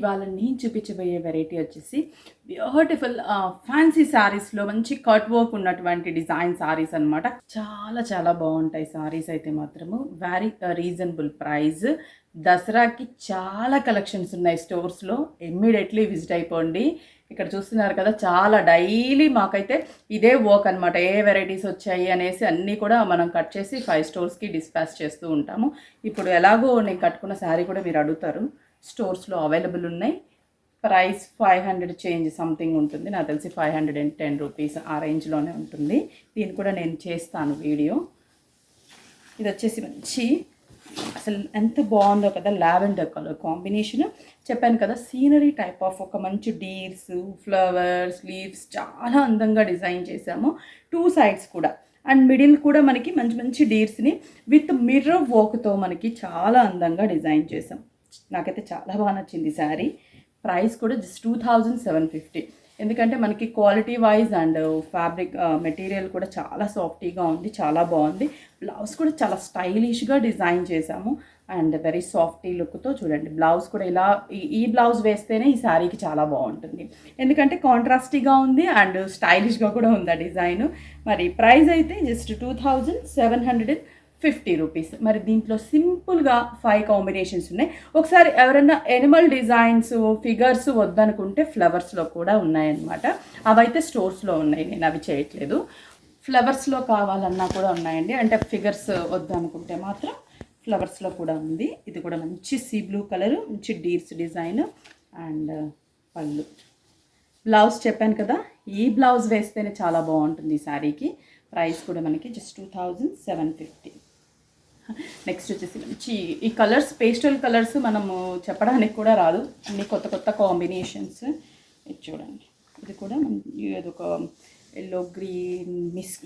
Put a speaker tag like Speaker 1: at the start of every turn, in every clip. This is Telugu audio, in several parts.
Speaker 1: ఇవాళ నేను చూపించబోయే వెరైటీ వచ్చేసి బ్యూటిఫుల్ ఫ్యాన్సీ శారీస్లో మంచి కట్ వర్క్ ఉన్నటువంటి డిజైన్ శారీస్ అనమాట. చాలా చాలా బాగుంటాయి శారీస్ అయితే మాత్రము. Very reasonable price. దసరాకి చాలా కలెక్షన్స్ ఉన్నాయి స్టోర్స్లో. ఇమ్మీడియట్లీ విజిట్ అయిపోండి. ఇక్కడ చూస్తున్నారు కదా, చాలా డైలీ మాకైతే ఇదే వర్క్ అనమాట. ఏ వెరైటీస్ వచ్చాయి అనేసి అన్నీ కూడా మనం కట్ చేసి 5 స్టోర్స్కి డిస్పాచ్ చేస్తూ ఉంటాము. ఇప్పుడు ఎలాగో నేను కట్టుకున్న శారీ కూడా మీరు అడుగుతారు. స్టోర్స్లో అవైలబుల్ ఉన్నాయి. ప్రైస్ 500 చేంజ్ సంథింగ్ ఉంటుంది, నాకు తెలిసి 510 రూపీస్ ఆ రేంజ్లోనే ఉంటుంది. దీన్ని కూడా నేను చేస్తాను వీడియో. ఇది వచ్చేసి మంచి, అసలు ఎంత బాగుందో కదా, లావెండర్ కలర్ కాంబినేషన్. చెప్పాను కదా, సీనరీ టైప్ ఆఫ్ ఒక మంచి డీర్స్, ఫ్లవర్స్, లీవ్స్ చాలా అందంగా డిజైన్ చేసాము. 2 సైడ్స్ కూడా, అండ్ మిడిల్ కూడా మనకి మంచి మంచి డీర్స్ని విత్ మిర్రర్ వర్క్తో మనకి చాలా అందంగా డిజైన్ చేసాం. నాకైతే చాలా బాగా నచ్చింది శారీ. ప్రైస్ కూడా జస్ట్ 2750. ఎందుకంటే మనకి quality wise and fabric material కూడా చాలా సాఫ్టీగా ఉంది, చాలా బాగుంది. బ్లౌజ్ కూడా చాలా స్టైలిష్గా డిజైన్ చేసాము అండ్ వెరీ సాఫ్టీ లుక్తో. చూడండి, బ్లౌజ్ కూడా ఇలా ఈ బ్లౌజ్ వేస్తేనే ఈ శారీకి చాలా బాగుంటుంది. ఎందుకంటే కాంట్రాస్టీగా ఉంది అండ్ స్టైలిష్గా కూడా ఉంది ఆ డిజైన్. మరి ప్రైస్ అయితే జస్ట్ 2750 రూపీస్. మరి దీంట్లో సింపుల్గా 5 కాంబినేషన్స్ ఉన్నాయి. ఒకసారి ఎవరైనా ఎనిమల్ డిజైన్స్, ఫిగర్స్ వద్దనుకుంటే ఫ్లవర్స్లో కూడా ఉన్నాయన్నమాట. అవైతే స్టోర్స్లో ఉన్నాయి, నేను అవి చేయట్లేదు. ఫ్లవర్స్లో కావాలన్నా కూడా ఉన్నాయండి. అంటే ఫిగర్స్ వద్దనుకుంటే మాత్రం ఫ్లవర్స్లో కూడా ఉంది. ఇది కూడా మంచి సీ బ్లూ కలరు, మంచి డీర్స్ డిజైన్ అండ్ పళ్ళు. బ్లౌజ్ చెప్పాను కదా, ఈ బ్లౌజ్ వేస్తేనే చాలా బాగుంటుంది ఈ శారీకి. ప్రైస్ కూడా మనకి జస్ట్ 2750. నెక్స్ట్ వచ్చేసి మంచి ఈ కలర్స్, పేస్టల్ కలర్స్ మనము చెప్పడానికి కూడా రాదు, అన్ని కొత్త కొత్త కాంబినేషన్స్. ఇది చూడండి, ఇది కూడా ఒక yellow green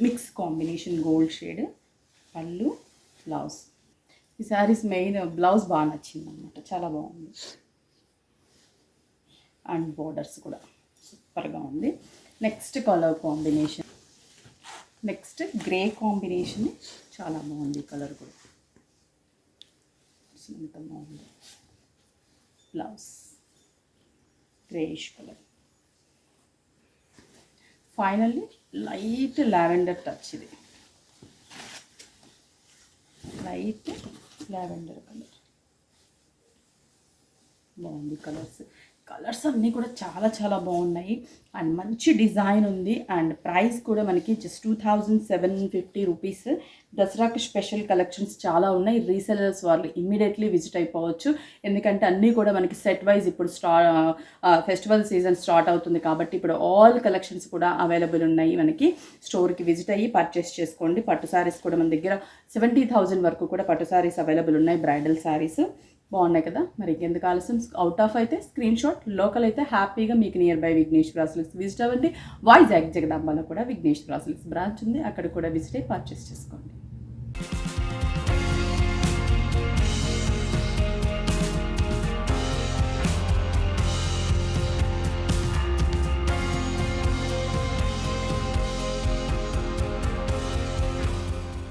Speaker 1: mix combination, gold shade. పళ్ళు, బ్లౌజ్. ఈ శారీస్ మెయిన్ బ్లౌజ్ బాగా నచ్చింది అనమాట, చాలా బాగుంది. అండ్ బోర్డర్స్ కూడా సూపర్గా ఉంది. Next colour combination, next grey combination, చాలా బాగుంది. కలర్ కూడా ఎంత బాగుంది. Blouse greyish colour. Finally light lavender touch. ఇది లైట్ లావెండర్ కలర్, బాగుంది. కలర్స్ అన్నీ కూడా చాలా చాలా బాగున్నాయి అండ్ మంచి డిజైన్ ఉంది. అండ్ ప్రైస్ కూడా మనకి జస్ట్ 2750 రూపీస్. దసరాకి స్పెషల్ కలెక్షన్స్ చాలా ఉన్నాయి. రీసెలర్స్ వాళ్ళు ఇమ్మీడియట్లీ విజిట్ అయిపోవచ్చు. ఎందుకంటే అన్నీ కూడా మనకి సెట్ వైజ్ ఇప్పుడు ఫెస్టివల్ సీజన్ స్టార్ట్ అవుతుంది కాబట్టి ఇప్పుడు ఆల్ కలెక్షన్స్ కూడా అవైలబుల్ ఉన్నాయి. మనకి స్టోర్కి విజిట్ అయ్యి పర్చేస్ చేసుకోండి. పట్టు శారీస్ కూడా మన దగ్గర 70,000 వరకు కూడా పట్టు శారీస్ అవైలబుల్ ఉన్నాయి. బ్రైడల్ శారీస్ బాగున్నాయి కదా. మరి ఎందుకు ఆలస్యం, అవుట్ ఆఫ్ అయితే స్క్రీన్ షాట్, లోకల్ అయితే హ్యాపీగా మీకు nearby Vighneshwara silks visit అవ్వండి. వైజాగ్ జగదాంబలో కూడా విఘ్నేశ్వర సిల్క్స్ బ్రాంచ్ ఉంది, అక్కడ కూడా విజిట్ అయ్యి పర్చేస్ చేసుకోండి.